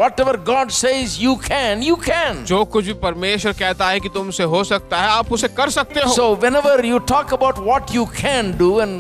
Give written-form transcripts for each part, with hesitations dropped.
whatever God says you can, you can. जो कुछ भी परमेश्वर कहता है कि तुमसे हो सकता है, आप उसे कर सकते हो। So whenever you talk about what you can do and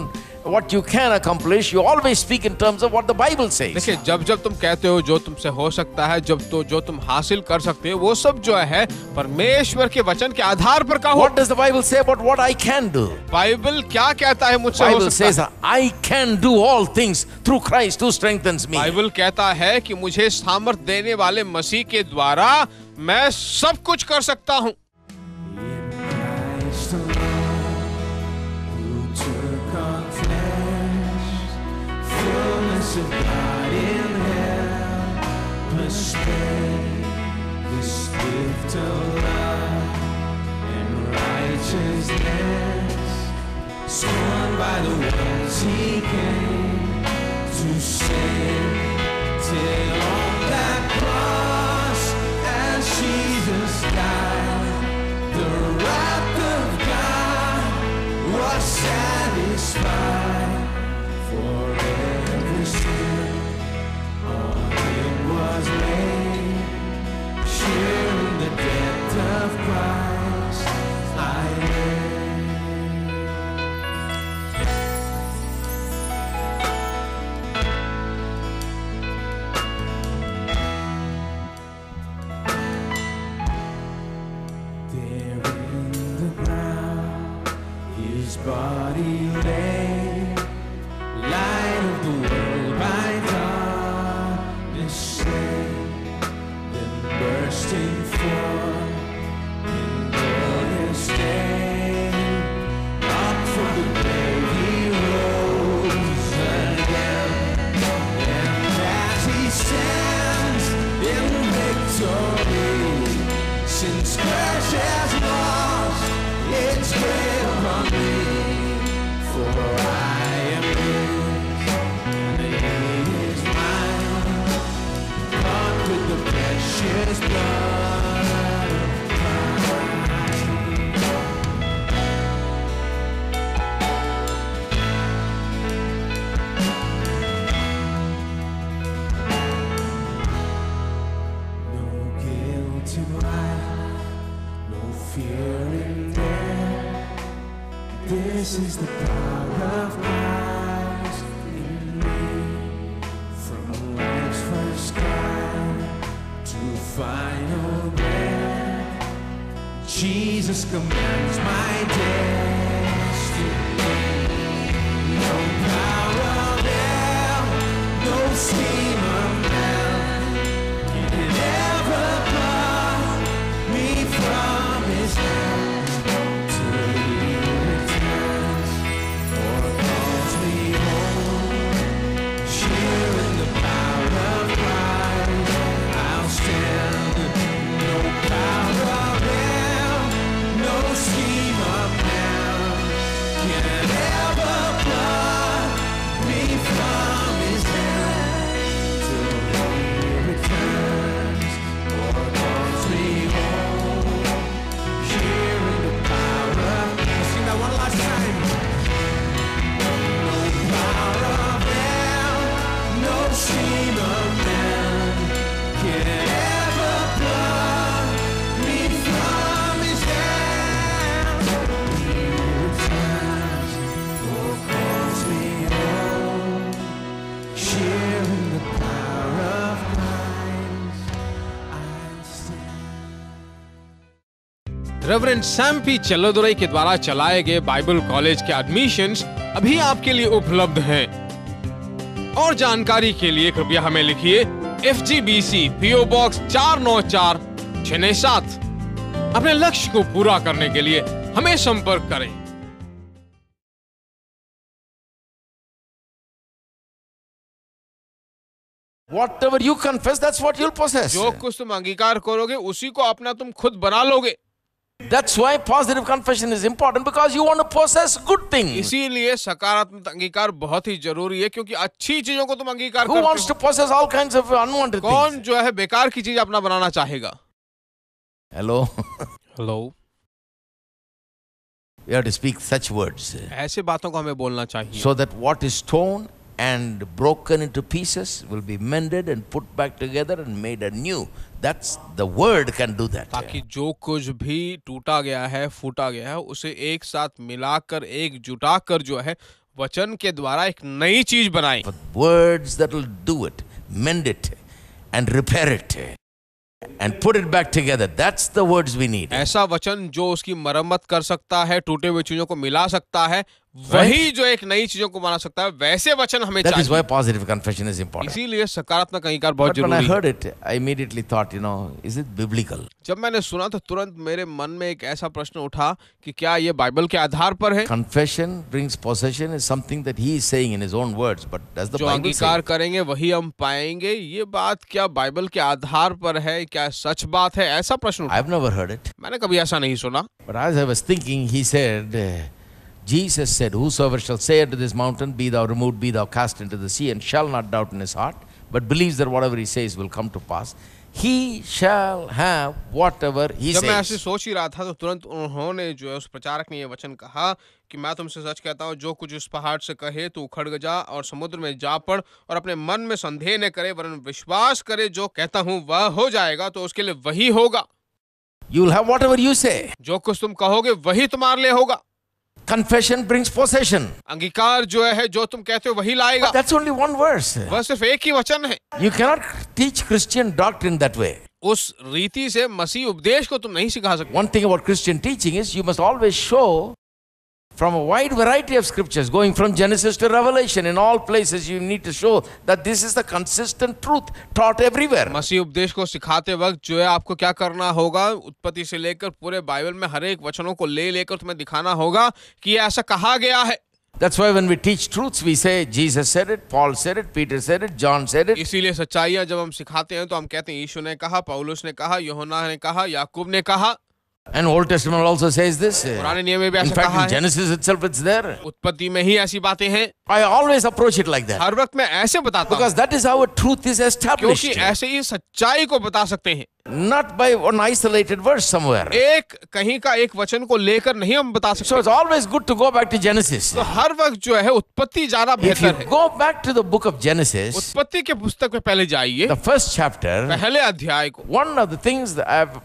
what you can accomplish, you always speak in terms of what the Bible says. देखिए, जब जब तुम कहते हो जो तुमसे हो सकता है, जो तुम हासिल कर सकते हो, वो सब जो है परमेश्वर के वचन के आधार पर कहो। What does the Bible say about what I can do? Bible क्या कहता है मुझसे हो Bible सकता says है? I can do all things through Christ who strengthens me. Bible कहता है कि मुझे सामर्थ देने वाले मसीह के द्वारा मैं सब कुछ कर सकता हूँ। Of God in helpless faith, this gift of love and righteousness, scorned by the ones He came to save. Till on that cross, as Jesus died, the wrath of God was satisfied. For every sin on Him was laid, sharing the death of Christ I lay. There in the ground His body lay, light of the world by darkness slain, then bursting forth in glorious day, up from the grave He rose again, and as He stands in victory, since curse has lost its grip on me, for I am His, and He is mine, bought with the precious blood of Christ. No guilt in life, no fear in death. This is the power of Christ in me. From life's first cry to final breath, Jesus commands my destiny. No power of hell, no scheme of man can ever pluck me from His hand till He returns or calls me home. Sharing the power of Christ, I'll stand. No power of hell, no scheme of man can ever pluck me from His hand till He returns or calls me home. Sharing the power of Christ. Sing that one last time. No power of hell, no scheme of man can ever pluck me from His hand. He returns or calls me home, sharing the power of Christ I stand. Reverend Sam P Challadurai के द्वारा चलाए गए Bible college के admissions अभी आपके लिए उपलब्ध हैं। और जानकारी के लिए कृपया हमें लिखिए FGBC PO बॉक्स 494 697। अपने लक्ष्य को पूरा करने के लिए हमें संपर्क करें। Whatever you confess, that's what you'll possess. जो कुछ तुम अंगीकार करोगे उसी को अपना तुम खुद बना लोगे। That's why positive confession is important, because you want to possess good things. इसीलिए सकारात्मक अंगीकार बहुत ही जरूरी है, क्योंकि अच्छी चीजों को तुम अंगीकार Who करते wants to हो। possess all kinds of unwanted कौन things? जो है बेकार की चीज अपना बनाना चाहेगा? Hello? Hello, You have to speak such words ऐसे बातों को हमें बोलना चाहिए so that what is torn and broken into pieces will be mended and put back together and made anew. That's the word can do that. ताकि जो कुछ भी टूटा गया है, फूटा गया है, उसे एक साथ मिलाकर, एक जुटाकर जो है वचन के द्वारा एक नई चीज बनाए. Words that will do it, mend it and repair it and put it back together. That's the words we need. ऐसा वचन जो उसकी मरम्मत कर सकता है, टूटे हुए चीजों को मिला सकता है, वही जो एक नई चीजों को बना सकता है, वैसे वचन हमें That is चाहिए. why positive confession is important. इसीलिए सकारात्मक अंगीकार बहुत But when I जरूरी है. heard it, I immediately thought, is it biblical? जब मैंने सुना तो तुरंत मेरे मन में एक ऐसा प्रश्न उठा कि क्या ये बाइबल के आधार पर है? Confession brings possession is something that he is saying in his own words, but does the जो Bible अंगीकार say? करेंगे वही हम पाएंगे. ये बात क्या बाइबल के आधार पर है? क्या सच बात है? ऐसा प्रश्न उठा. I've never heard it. मैंने कभी ऐसा नहीं सुना. But as I was thinking, he said, Jesus said, whosoever shall say unto this mountain, be thou removed, be thou cast into the sea, and shall not doubt in his heart, but believes that whatever he says will come to pass, he shall have whatever he जब मैं ऐसे says. सोच ही रहा था तो तुरंत उन्होंने जो है उस प्रचारक ने ये वचन कहा कि मैं तुमसे सच कहता हूँ, जो कुछ इस पहाड़ से कहे तू उखड़ जा और समुद्र में जा पड़, और अपने मन में संदेह न करे वरन विश्वास करे जो कहता हूँ वह हो जाएगा, तो उसके लिए वही होगा. You will have whatever you say. जो कुछ तुम कहोगे वही तुम्हारे लिए होगा. Confession brings possession. अंगीकार जो है जो तुम कहते हो वही लाएगा. But that's only one verse. वह सिर्फ एक ही वचन है. You cannot teach Christian doctrine that way. उस रीति से मसीह उपदेश को तुम नहीं सिखा सकते. One thing about Christian teaching is you must always show from a wide variety of scriptures, going from Genesis to Revelation. In all places you need to show that this is the consistent truth taught everywhere. मसीह उपदेश को सिखाते वक्त जो है आपको क्या करना होगा, उत्पत्ति से लेकर पूरे बाइबल में हर एक वचनों को ले लेकर तुम्हें दिखाना होगा कि ये ऐसा कहा गया है. That's why when we teach truths, we say Jesus said it, Paul said it, Peter said it, John said it. इसीलिए सच्चाइयां जब हम सिखाते हैं तो हम कहते हैं यीशु ने कहा, पौलुस ने कहा, यूहन्ना ने कहा, याकूब ने कहा. And Old Testament also says this. पुराने नियम में भी In ऐसा fact, कहा in है. Genesis itself it's there. उत्पत्ति में ही ऐसी बातें हैं. I always approach it like that. हर वक्त मैं ऐसे बताता हूँ Because that is how a truth is established. क्योंकि ऐसे ही सच्चाई को बता सकते हैं. Not by one isolated verse somewhere. एक कहीं का एक वचन को लेकर नहीं हम बता So सकते. it's always good to go back to Genesis. तो हर वक्त जो है उत्पत्ति जाना If you बेहतर है. go back to the book of Genesis, उत्पत्ति के पुस्तक में पहले जाइए, the first chapter, पहले अध्याय को. one of the things that I've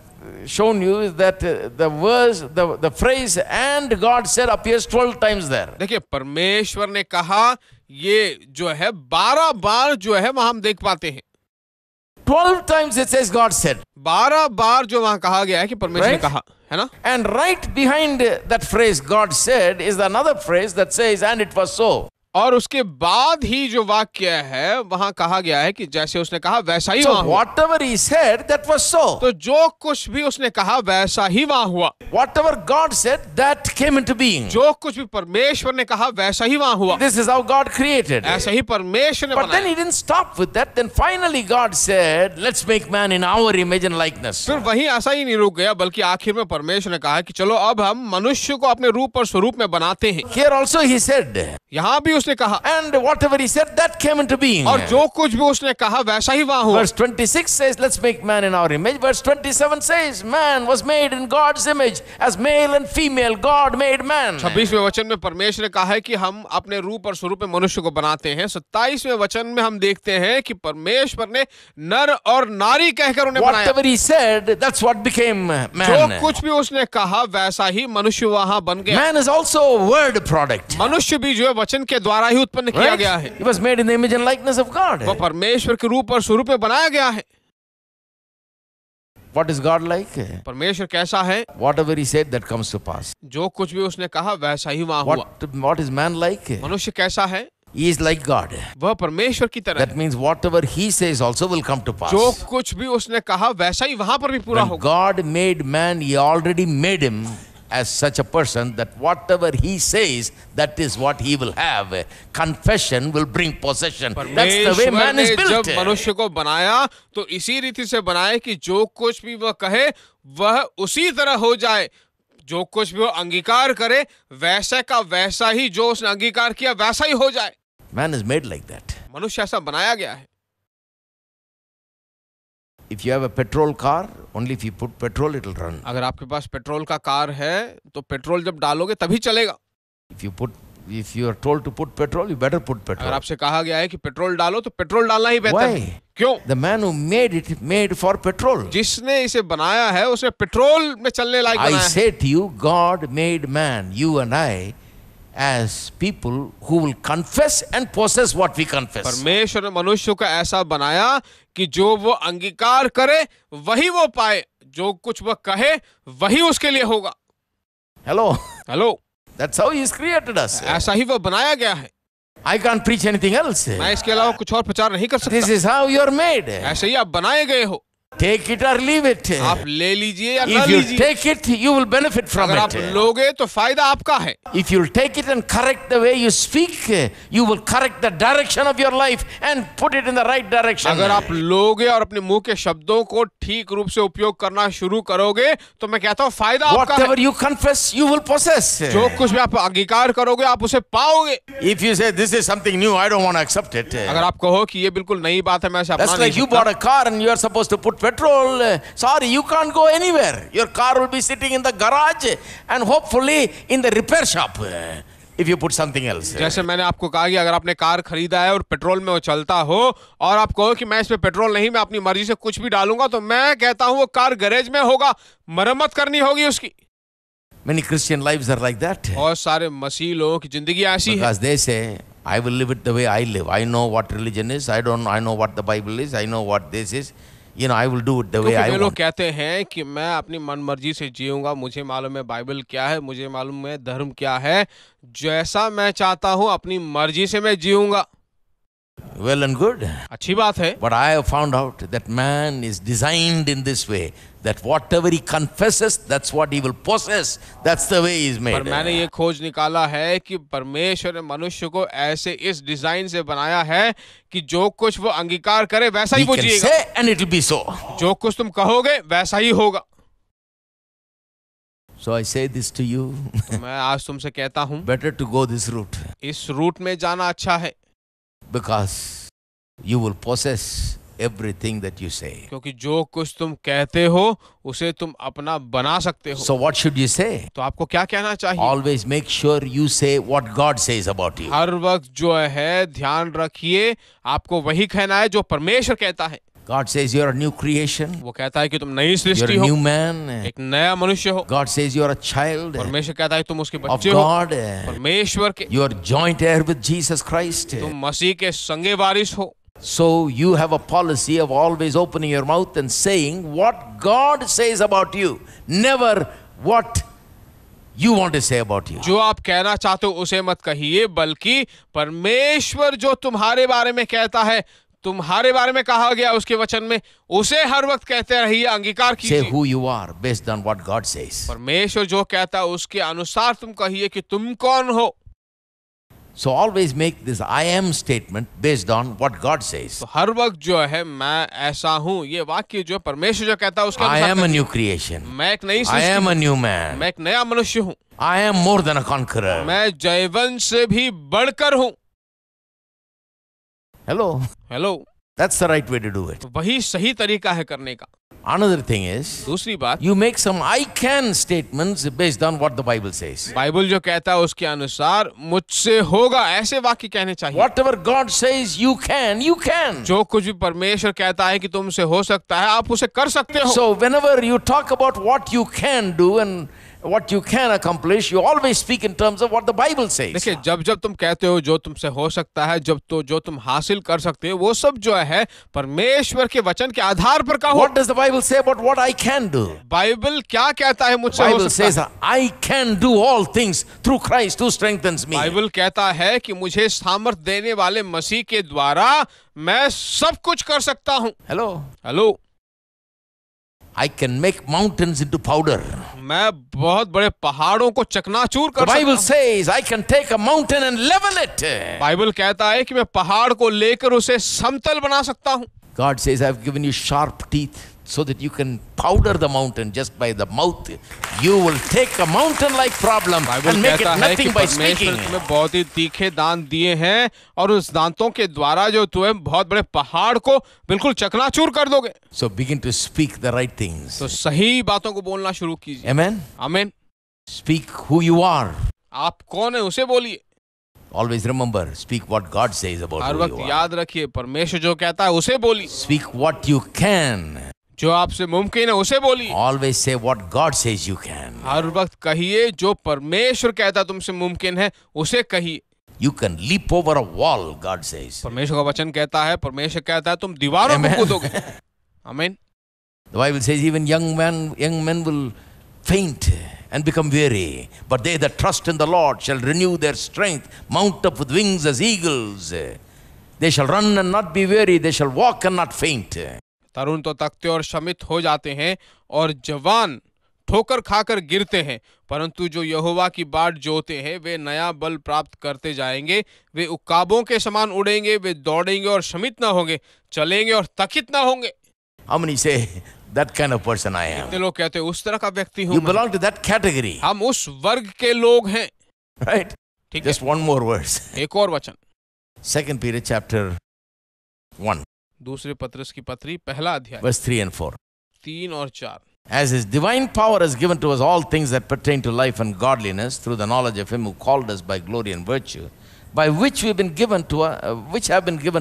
shown you is that the phrase "and God said" appears 12 times there. देखिए परमेश्वर ने कहा, ये जो है 12 बार जो है वहां हम देख पाते हैं. 12 times it says God said. 12 बार जो वहां कहा गया है कि परमेश्वर ने Right? कहा, है ना. And right behind that phrase God said is another phrase that says "and it was so." और उसके बाद ही जो वाक्य है वहां कहा गया है कि जैसे उसने कहा वैसा ही So वहां हुआ. whatever he said, that was so. तो जो कुछ भी उसने कहा वैसा ही वहां हुआ. Whatever God said, that came into being. जो कुछ भी परमेश्वर ने कहा वैसा ही वहां हुआ. This is how God created. ऐसा ही परमेश्वर ने But then बनाया. he didn't stop with that. Then finally God said, "Let's make man in our image and likeness." फिर वहीं ऐसा ही नहीं रुक गया, बल्कि आखिर में परमेश्वर ने कहा कि चलो अब हम मनुष्य को अपने रूप और स्वरूप में बनाते हैं. Here also he said, यहाँ भी उसने कहा, and whatever he said, that came into being. और जो कुछ भी उसने कहा वैसा ही वहां हुआ. Verse 26 says, "Let's make man in our image." Verse 27 says, "Man was made in God's image, as male and female, God made man." 26वें वचन में परमेश्वर ने कहा है कि हम अपने रूप और स्वरूप में मनुष्य को बनाते हैं. 27वें वचन में हम देखते हैं कि परमेश्वर ने नर और नारी कहकर उन्हें बनाया. Whatever he said, that's what became जो man. कुछ भी उसने कहा वैसा ही मनुष्य वहां बन गया. Man is also a word product. मनुष्य भी जो है वचन के द्वारा ही उत्पन्न किया Right? गया है. He was made in the image and likeness of God. वह परमेश्वर के रूप और स्वरूप में बनाया गया है. What is God like? परमेश्वर कैसा है? Whatever he said, that comes to pass. जो कुछ भी उसने कहा वैसा ही वहां हुआ. What is man like? मनुष्य कैसा है? He is like God. वह परमेश्वर की तरह That है. means whatever he says also will come to pass. जो कुछ भी उसने कहा वैसा ही वहां पर भी पूरा When होगा. God made man, he already made him as such a person that whatever he says, that is what he will have. Confession will bring possession. That's the way परमेश्वर man ने is built. जब मनुष्य को बनाया तो इसी रीति से बनाया कि जो कुछ भी वह कहे वह उसी तरह हो जाए. जो कुछ भी वो अंगीकार करे वैसा का वैसा ही जो उसने अंगीकार किया वैसा ही हो जाए. Man is made like that. मनुष्य ऐसा बनाया गया है. If you have a petrol car, only if you put petrol, it will run. अगर आपके पास पेट्रोल का कार है तो पेट्रोल जब डालोगे तभी चलेगा. If you put If you are told to put petrol, you better put अगर petrol. आपसे कहा गया है कि पेट्रोल डालो तो पेट्रोल डालना ही बेहतर है। Why? क्यों? The man who made it made for petrol. जिसने इसे बनाया है उसे पेट्रोल में चलने लायक I बनाया है। say to you, God made man, you and I, as people who will confess and possess what we confess. परमेश्वर ने मनुष्य को ऐसा बनाया कि जो वो अंगीकार करे वही वो पाए, जो कुछ वह कहे वही उसके लिए होगा। Hello? Hello, That's how He's created us. ऐसा ही वह बनाया गया है। I can't preach anything else. मैं इसके अलावा कुछ और प्रचार नहीं कर This सकता। is how you are made. ऐसे ही आप बनाए गए हो, Take it or leave it. आप ले लीजिए या न If you लीजिए। take it, you will benefit from अगर आप it. लोगे तो फायदा आपका है। If you'll take it and correct the way you speak, you will correct the direction of your life and put it in the right direction. अगर आप लोगे और अपने मुंह के शब्दों को ठीक रूप से उपयोग करना शुरू करोगे तो मैं कहता हूँ फायदा आपका है। Whatever you confess, you will possess. जो कुछ भी आप अंगीकार करोगे आप उसे पाओगे। If you say this is something new, I don't want to accept it. अगर आप कहो कि ये बिल्कुल नई बात है, मैं इसे अपना That's नहीं like you सकता। bought a car and you are supposed to put petrol. Sorry, you can't go anywhere. Your car will be sitting in the garage and hopefully in the repair shop if you put something else. जैसे मैंने आपको कहा कि अगर आपने car खरीदा है और पेट्रोल में वो चलता हो और आप कहो कि मैं इसमें पेट्रोल नहीं, मैं अपनी मर्जी से कुछ भी डालूंगा, तो मैं कहता हूँ वो कार गैरेज में होगा, मरम्मत करनी होगी उसकी। Many Christian lives are like that. बहुत सारे मसीह लोगों की जिंदगी ऐसी है Because they say, I will live it the way I live. I know what religion is. I know what the Bible is. I know what this is. You know, I will do it the way क्योंकि I वे लोग want. कहते हैं कि मैं अपनी मन मर्जी से जीऊंगा, मुझे मालूम है बाइबल क्या है, मुझे मालूम है धर्म क्या है, जैसा मैं चाहता हूँ अपनी मर्जी से मैं जीऊंगा। Well and good. अच्छी बात है, But I have found out that man is designed in this way, that whatever he confesses, that's what he will possess. That's the way he is पर made. मैंने ये खोज निकाला है कि परमेश्वर ने मनुष्य को ऐसे इस डिजाइन से बनाया है कि जो कुछ वो अंगीकार करे वैसा ही He वो can जिएगा। say and it will be so. जो कुछ तुम कहोगे वैसा ही होगा। So I say this to you, तो मैं आज तुमसे कहता हूँ better to go this route इस रूट में जाना अच्छा है, because you will possess everything that you say. क्योंकि जो कुछ तुम कहते हो उसे तुम अपना बना सकते हो। So what should you say? तो आपको क्या कहना चाहिए? Always make sure you say what God says about you. हर वक्त जो है ध्यान रखिए आपको वही कहना है जो परमेश्वर कहता है। God says you're a new creation. वो कहता है कि तुम नई You're सृष्टि a हो, new man. एक नया मनुष्य हो। God says you're a child परमेश्वर कहता है तुम उसके of बच्चे हो, God. परमेश्वर के, You are joint heir with Jesus Christ. तुम मसीह के संगे वारिस हो। So you have a policy of always opening your mouth and saying what God says about you, never what you want to say about you. जो आप कहना चाहते हो उसे मत कहिए, बल्कि परमेश्वर जो तुम्हारे बारे में कहता है, तुम्हारे बारे में कहा गया उसके वचन में, उसे हर वक्त कहते रहिए, अंगीकार Say कीजिए। who you are based on what God says. परमेश्वर जो कहता है उसके अनुसार तुम कहिए कि तुम कौन हो। So always make this I am statement based on what God says. तो हर वक्त जो है मैं ऐसा हूँ, ये वाक्य जो परमेश्वर जो कहता है उसके I अनुसार am a कहिए। new creation. मैं एक नई I सृष्टि am हूँ, a new man. मैं एक नया मनुष्य हूँ, I am more than a conqueror. मैं जयवंत से भी बढ़कर हूँ। Hello. Hello, That's the right way to do it. तो वही सही तरीका है करने का। Another thing is, दूसरी बात, you make some I can statements based on what the Bible says. Bible जो कहता है उसके अनुसार मुझसे होगा, ऐसे वाक्य कहने चाहिए। Whatever God says you can, you can. जो कुछ भी परमेश्वर कहता है कि तुमसे हो सकता है, आप उसे कर सकते हो। So whenever you talk about what you can do and what you can accomplish, you always speak in terms of what the Bible says. देखिए, जब जब तुम कहते हो जो तुमसे हो सकता है, जब तो जो तुम हासिल कर सकते हो, वो सब जो है परमेश्वर के वचन के आधार पर कहो। What does the Bible say about what I can do? Bible क्या कहता है मुझसे हो Bible सकता says है? I can do all things through Christ who strengthens me. Bible कहता है कि मुझे सामर्थ देने वाले मसीह के द्वारा मैं सब कुछ कर सकता हूँ। Hello. Hello, I can make mountains into powder. मैं बहुत बड़े पहाड़ों को चकनाचूर The कर सकता Bible हूँ। says I can take a mountain and level it. Bible कहता है कि मैं पहाड़ को लेकर उसे समतल बना सकता हूँ। God says I've given you sharp teeth so that you can powder the mountain just by the mouth. You will take a mountain like problem Bible and make it कहता है कि nothing by परमेश्वर speaking. तुम्हें बहुत ही तीखे दांत दिए हैं और उस दांतों के द्वारा जो तुम्हें बहुत बड़े पहाड़ को बिल्कुल चकनाचूर कर दोगे। So begin to speak the right things. तो सही बातों को बोलना शुरू कीजिए। Amen. आमीन। Speak who you are. आप कौन है उसे बोलिए। Always remember, speak what God says about her who वक्त you are. याद रखिए, परमेश्वर जो कहता है उसे बोली, Speak what you can. जो आपसे मुमकिन है उसे बोली। Always say what God says you can. हर वक्त कहिए जो परमेश्वर कहता है तुमसे मुमकिन है उसे कहिए। You can leap over a wall, God says. परमेश्वर का वचन कहता है, परमेश्वर कहता है तुम दीवारों को कूदोगे। आमीन। The Bible says even young men will faint and become weary, but they that trust in the Lord shall renew their strength, mount up with wings as eagles. They shall run and not be weary, they shall walk and not faint. तरुण तो तकते और शमित हो जाते हैं और जवान ठोकर खाकर गिरते हैं, परंतु जो यहोवा की बाट जोते हैं वे नया बल प्राप्त करते जाएंगे। वे उकाबों के समान उड़ेंगे, वे दौड़ेंगे और शमित ना होंगे, चलेंगे और थकित ना होंगे। How many say, that kind of person I am? कितने लोग कहते हैं उस तरह का व्यक्ति हूँ You मैं। belong to that category, हम उस वर्ग के लोग हैं। right? ठीक है, Just one more verse. एक और वचन, 2 Peter chapter 1, दूसरे पत्रस की पत्री पहला अध्याय verse 3 and 4. 3 और 4। As his divine power has given to us all things that pertain to life and godliness through the knowledge of him who called us by glory and virtue, by which have been given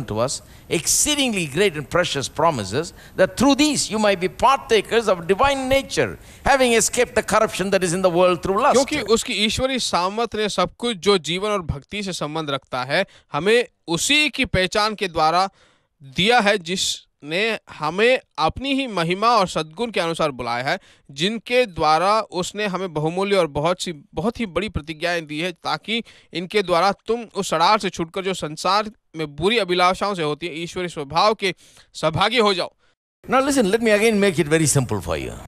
to us exceedingly great and precious promises, that through these you might be partakers of divine nature, having escaped the corruption that is in the world through lust. क्योंकि उसकी ईश्वरीय सामर्थ ने सब कुछ जो जीवन और भक्ति से संबंध रखता है हमें उसी की पहचान के द्वारा दिया है, जिसने हमें अपनी ही महिमा और सद्गुण के अनुसार बुलाया है, जिनके द्वारा उसने हमें बहुमूल्य और बहुत ही बड़ी प्रतिज्ञाएं दी है, ताकि इनके द्वारा तुम उस सड़ार से छूटकर जो संसार में बुरी अभिलाषाओं से होती है ईश्वरीय स्वभाव के सहभागी हो जाओ। Now listen, let me again make it very simple for you.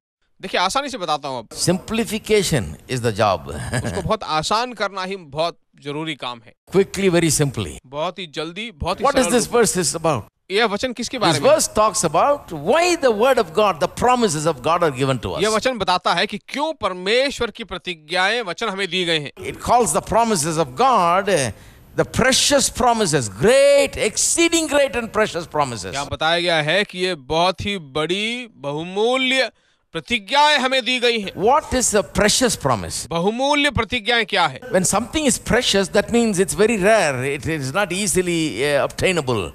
देखिए, आसानी से बताता हूँ। अब Simplification is the job. उसको बहुत आसान करना ही बहुत जरूरी काम है। Quickly, very simply. बहुत ही जल्दी, बहुत ही What is सरल this रूप verse is about? में। यह वचन किसके This बारे में? verse talks about why the word of God, the promises of God are given to यह us. वचन बताता है कि क्यों परमेश्वर की प्रतिज्ञाएं वचन हमें दी गए हैं। It calls the promises of God the precious promises, great, exceeding great and precious promises. यहाँ बताया गया है कि ये बहुत ही बड़ी बहुमूल्य प्रतिज्ञाएं हमें दी गई हैं। What is a precious promise? बहुमूल्य प्रतिज्ञाएं क्या है? When something is precious, that means it's very rare. It is not easily obtainable.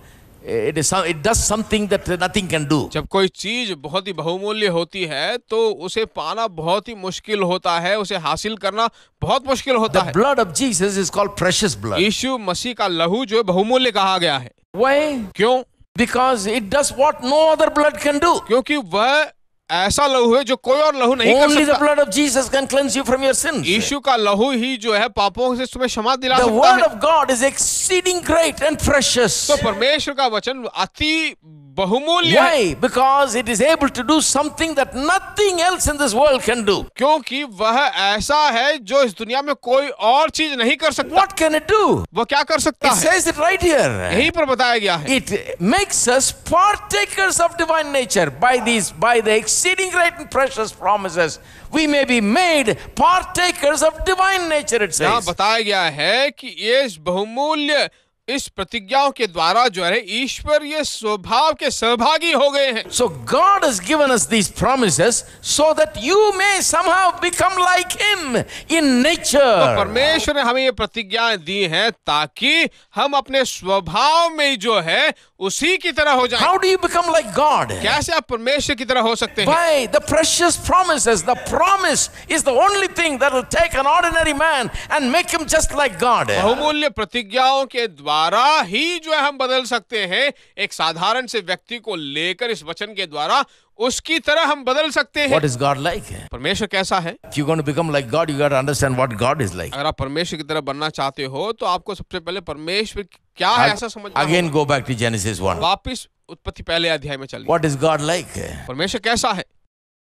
It does something that nothing can do. जब कोई चीज बहुत ही बहुमूल्य होती है तो उसे पाना बहुत ही मुश्किल होता है, उसे हासिल करना बहुत मुश्किल होता The है। blood of Jesus is called precious blood. यीशु मसीह का लहू जो है बहुमूल्य कहा गया है। Why? क्यों? Because it does what no other blood can do. क्योंकि वह ऐसा लहू है जो कोई और लहू नहीं कर Only the सकता। blood of Jesus can cleanse you from your sins. यीशु का लहू ही जो है पापों से तुम्हें क्षमा दिला The सकता word है। of God is exceeding great and precious. तो परमेश्वर का वचन अति बहुमूल्य है। Why? Because it is able to do something that nothing else in this world can do. क्योंकि वह ऐसा है जो इस दुनिया में कोई और चीज नहीं कर सकता। What can it do? वह क्या कर सकता It है? says it right here. यहीं पर बताया गया है। It makes us partakers of divine nature by the exceeding great and precious promises. We may be made partakers of divine nature, it यहाँ says. बताया गया है कि ये बहुमूल्य इस प्रतिज्ञाओं के द्वारा जो है ईश्वरीय स्वभाव के सहभागी हो गए हैं। So God has given us these promises so that you may somehow become like Him in तो nature. परमेश्वर ने हमें ये प्रतिज्ञाएं दी हैं ताकि हम अपने स्वभाव में जो है उसी की तरह हो जाएं। How do you become like God? कैसे आप परमेश्वर की तरह हो सकते हैं? By the precious promises. The promise is the only thing that will take an ordinary man and make him just like God. बहुमूल्य प्रतिज्ञाओं के द्वारा ही जो है हम बदल सकते हैं। एक साधारण से व्यक्ति को लेकर इस वचन के द्वारा उसकी तरह हम बदल सकते What हैं। is God like? परमेश्वर कैसा है? If you're going to become like God, you got to understand what God is like. अगर आप परमेश्वर की तरह बनना चाहते हो तो आपको सबसे पहले परमेश्वर क्या है ऐसा समझना Again, होगा। go back to Genesis 1. वापिस उत्पत्ति पहले अध्याय में चलिए। What is God like? परमेश्वर कैसा है?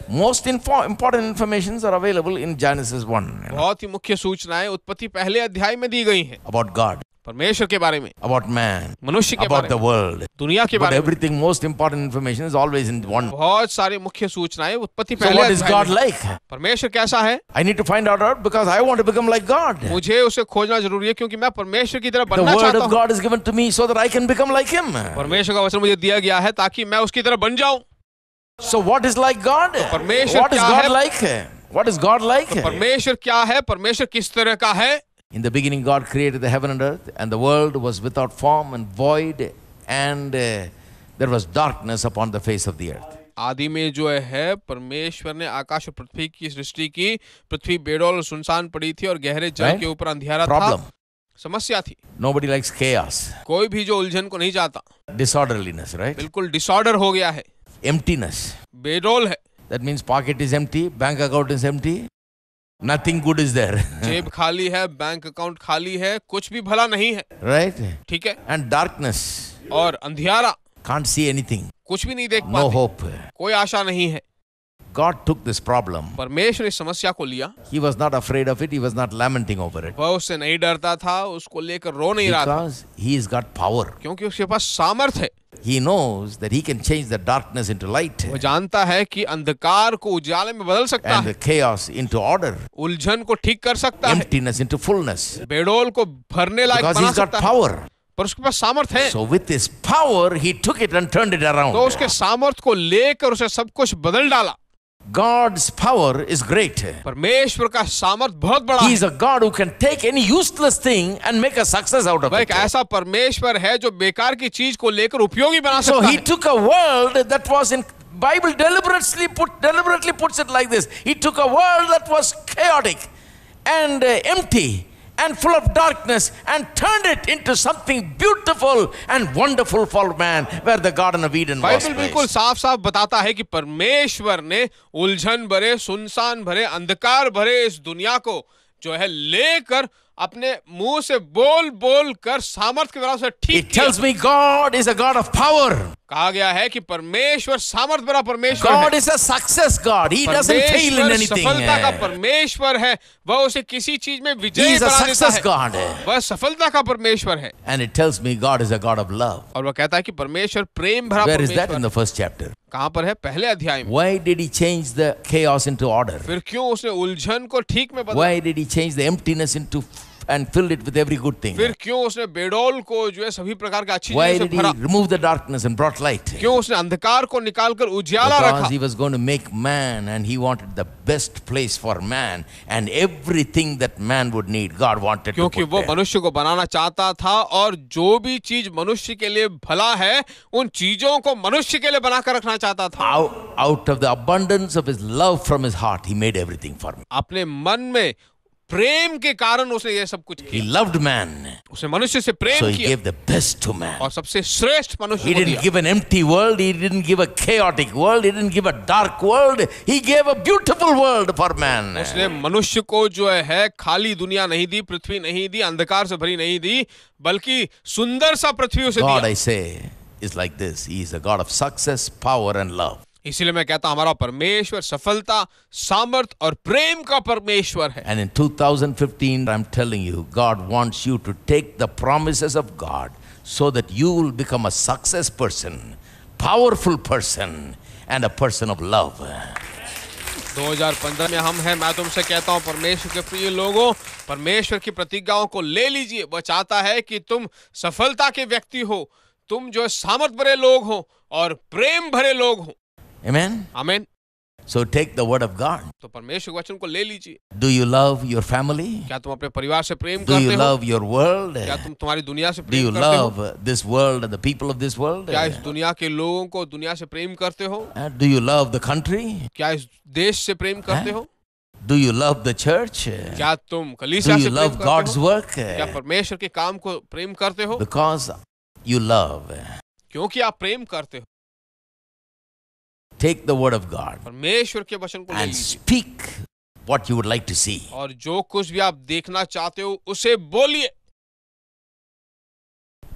Most important informations are available in Genesis 1 बहुत ही मुख्य सूचनाएं उत्पत्ति पहले अध्याय में दी गई हैं। about God, परमेश्वर के बारे में, about man, मनुष्य के about बारे the में, world. दुनिया के But बारे में। everything, most important information is always in one. बहुत सारी मुख्य सूचनाएं उत्पत्ति So पहले what is अध्याय God में। like? परमेश्वर कैसा है? I need to find out because I want to become like God. मुझे उसे खोजना जरूरी है क्योंकि मैं परमेश्वर की तरह The बनना word चाहता of हूँ। God is given to me so that I can become like Him. परमेश्वर का वचन मुझे दिया गया है ताकि मैं उसकी तरह बन जाऊं। So what is like God? परमेश्वर What is क्या God है? like? What is God like? परमेश्वर क्या है? परमेश्वर किस तरह का है? In the beginning, God created the heaven and earth, and the world was without form and void, and there was darkness upon the face of the earth. आदि में जो है परमेश्वर ने आकाश और पृथ्वी की सृष्टि की। पृथ्वी बेडौल और सुनसान पड़ी थी और गहरे जल Right? के ऊपर अंधियारा Problem. था। समस्या थी। Nobody likes chaos, कोई भी जो उलझन को नहीं चाहता। disorderliness, right? बिल्कुल डिसऑर्डर हो गया है, Emptiness. बेडौल है। That means pocket is empty, bank account is empty, nothing good is there, जेब खाली है, बैंक अकाउंट खाली है, कुछ भी भला नहीं है। right? ठीक है। And darkness, और अंधियारा, can't see anything, कुछ भी नहीं देख no पाते, hope. कोई आशा नहीं है। God took this problem. परमेश्वर ने इस समस्या को लिया। He was not afraid of it, he was not lamenting over it. वह उससे नहीं डरता था, उसको लेकर रो नहीं रहा था, Because he's got power. क्योंकि उसके पास सामर्थ है। He knows that he can change the darkness into light वो जानता है कि अंधकार को उजाले में बदल सकता and है, the chaos into order, उलझन को ठीक कर सकता है, emptiness into fullness. बेडोल को भरने लायक Because बना he's got सकता है। power. पर उसके पास सामर्थ है। So with his power, he took it and turned it तो around. उसके सामर्थ को लेकर उसे सब कुछ बदल डाला। God's power is great. परमेश्वर का सामर्थ बहुत बड़ा He है। is a God who can take any useless thing and make a success out of वह it. एक ऐसा परमेश्वर है जो बेकार की चीज को लेकर उपयोगी बना So सकता he है। took a world that was in Bible deliberately puts it like this. He took a world that was chaotic and empty and full of darkness and turned it into something beautiful and wonderful for man, where the Garden of Eden was Bible बिल्कुल placed. साफ साफ बताता है कि परमेश्वर ने उलझन भरे, सुनसान भरे, अंधकार भरे इस दुनिया को जो है लेकर अपने मुंह से बोल बोल कर सामर्थ के द्वारा से ठीक It tells me God is a God of power. कहा गया है कि परमेश्वर सामर्थ भरा परमेश्वर God है। is a success God. He doesn't fail in परमेश्वर anything. सफलता का परमेश्वर है, वह उसे किसी चीज में He विजयी is a बना देता success है। God. वह सफलता का परमेश्वर है। And it tells me God is a God of love. और वह कहता है कि परमेश्वर प्रेम भरा Where is that in परमेश्वर। the first chapter? कहाँ पर है? पहले अध्याय में। Why did he change the chaos into order? फिर क्यों उसने उलझन को ठीक में बदला? Why did he change the emptiness into and filled it with every good thing? फिर क्यों उसने बेडोल को जो है सभी प्रकार के अच्छी Why चीजों did से he भरा? remove the darkness and brought light? क्यों उसने अंधकार को निकालकर उजाला Because रखा? he was going to make man and he wanted the best place for man and everything that man would need, God wanted to क्योंकि put वो there. मनुष्य को बनाना चाहता था और जो भी चीज मनुष्य के लिए भला है उन चीजों को मनुष्य के लिए बनाकर रखना चाहता था। Out of the abundance of his love from his heart, he made everything for me. अपने मन में प्रेम के कारण उसने ये सब कुछ He किया। loved man, उसने मनुष्य से प्रेम so he किया gave the best to man. और सबसे श्रेष्ठ मनुष्य He को didn't दिया। give an empty world. He didn't give a chaotic world. He didn't give a dark world. He gave a beautiful world for man. उसने मनुष्य को जो है खाली दुनिया नहीं दी, पृथ्वी नहीं दी, अंधकार से भरी नहीं दी, बल्कि सुंदर सा पृथ्वी उसे God, दिया। I say, is like this. He is a God of success, power, and love. इसीलिए मैं कहता हूं हमारा परमेश्वर सफलता, सामर्थ और प्रेम का परमेश्वर है। And in 2015, I'm telling you, God wants you to take the promises of God so that you will become a success person, powerful person, and a person of love. 2015 में हम हैं। मैं तुमसे कहता हूं परमेश्वर के प्रिय लोगों, परमेश्वर की प्रतिज्ञाओं को ले लीजिए। वह चाहता है कि तुम सफलता के व्यक्ति हो, तुम जो सामर्थ भरे लोग हो और प्रेम भरे लोग हो। Amen? आमीन। So take the word of God. तो परमेश्वर के वचन को ले लीजिए। Do you love your family? क्या तुम अपने परिवार से प्रेम Do you करते हो? love your world? क्या तुम तुम्हारी दुनिया से Do you प्रेम करते हो? love this world and the people of this world? क्या इस दुनिया के लोगों को दुनिया से प्रेम करते हो? Do you love the country? क्या इस देश से प्रेम करते हो? Do you love the church? क्या तुम Do कलीसिया you से प्रेम love करते God's हो? work? क्या परमेश्वर के काम को प्रेम करते हो? Because you love. क्योंकि आप प्रेम करते हो। Take the word of God परमेश्वर के वचन को ले and लीजिए speak what you would like to see. और जो कुछ भी आप देखना चाहते हो उसे बोलिए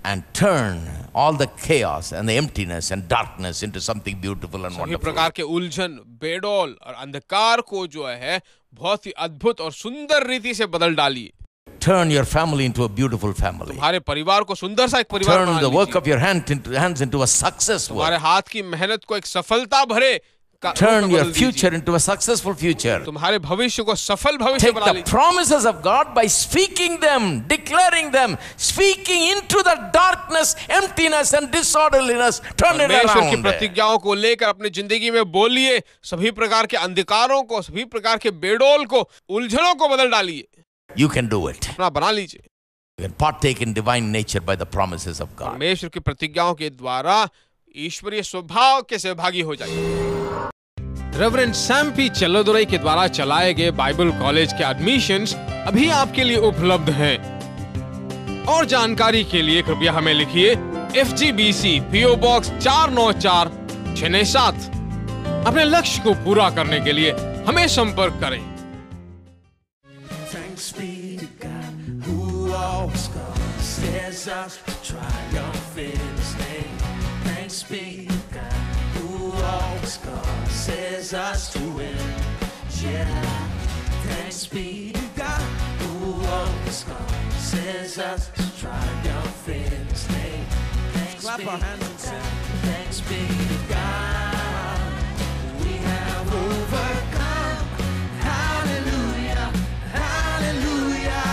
And turn all the chaos and the emptiness and darkness into something beautiful and सभी wonderful. प्रकार के उलझन, बेडौल और अंधकार को जो है बहुत ही अद्भुत और सुंदर रीति से बदल डालिए। Turn your family into a beautiful family. तुम्हारे परिवार को सुंदर सा एक परिवार बना Turn the work लीजिए। of your hands into a success तुम्हारे work. हाथ की मेहनत को एक सफलता भरे का Turn रूप में your बदल दीजिए। future into a successful future. तुम्हारे भविष्य को सफल भविष्य Take बना the लीजिए। promises of God by speaking them, declaring them, speaking into the darkness, emptiness and disorderliness. Turn it परमेश्वर की around. प्रतिज्ञाओं को लेकर अपनी जिंदगी में बोलिए, सभी प्रकार के अंधकारों को, सभी प्रकार के बेडोल को, उलझनों को बदल डालिए। You can do it. अपना बना लीजिए। You can partake in divine nature by the promises of God. परमेश्वर की प्रतिज्ञाओं के द्वारा ईश्वरीय स्वभाव के सहभागी हो जाइए। रेवरेंड सैम पी चल्लादुरई के द्वारा चलाए गए बाइबल कॉलेज के एडमिशंस अभी आपके लिए उपलब्ध हैं। और जानकारी के लिए कृपया हमें लिखिए FGBC PO Box 494 चेन्नई 7। अपने लक्ष्य को पूरा करने के लिए हमें संपर्क करें। Thanks be to God who always causes us to triumph in His name. Thanks be to God who always causes us to win. Yeah. Thanks be to God who always causes us to triumph in His name. Thanks Clap our hands and sing. Thanks be to God. We have overcome. Hallelujah. Hallelujah.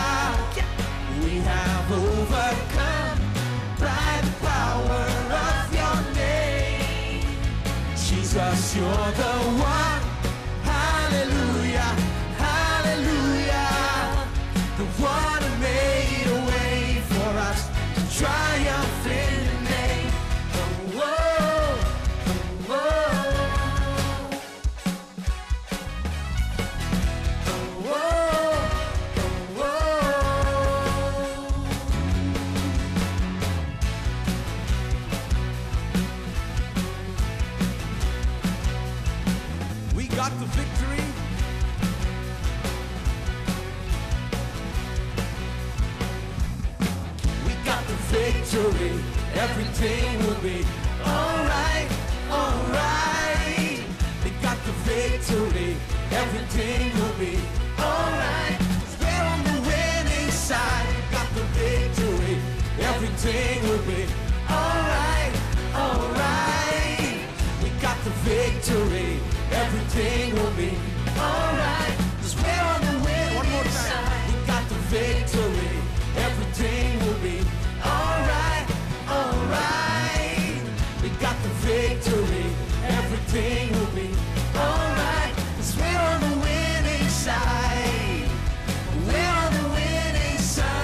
We have overcome by the power of your name. Jesus, you're the one. Hallelujah. Hallelujah. The one who made a way for us to triumph in your name. Oh, oh, oh, oh, oh, oh. We got the victory. We got the victory. Everything will be alright, alright. We got the victory. Everything will be alright. We're on the winning side. We got the victory. Everything will be alright, alright. We got the victory. Everything will be alright. 'Cause we're on the winning side. We got the victory. Everything will be alright, alright. We got the victory. Everything will be alright. 'Cause we're on the winning side. We're on the winning side.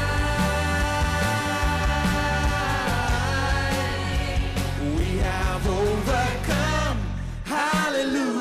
We have overcome. Hallelujah.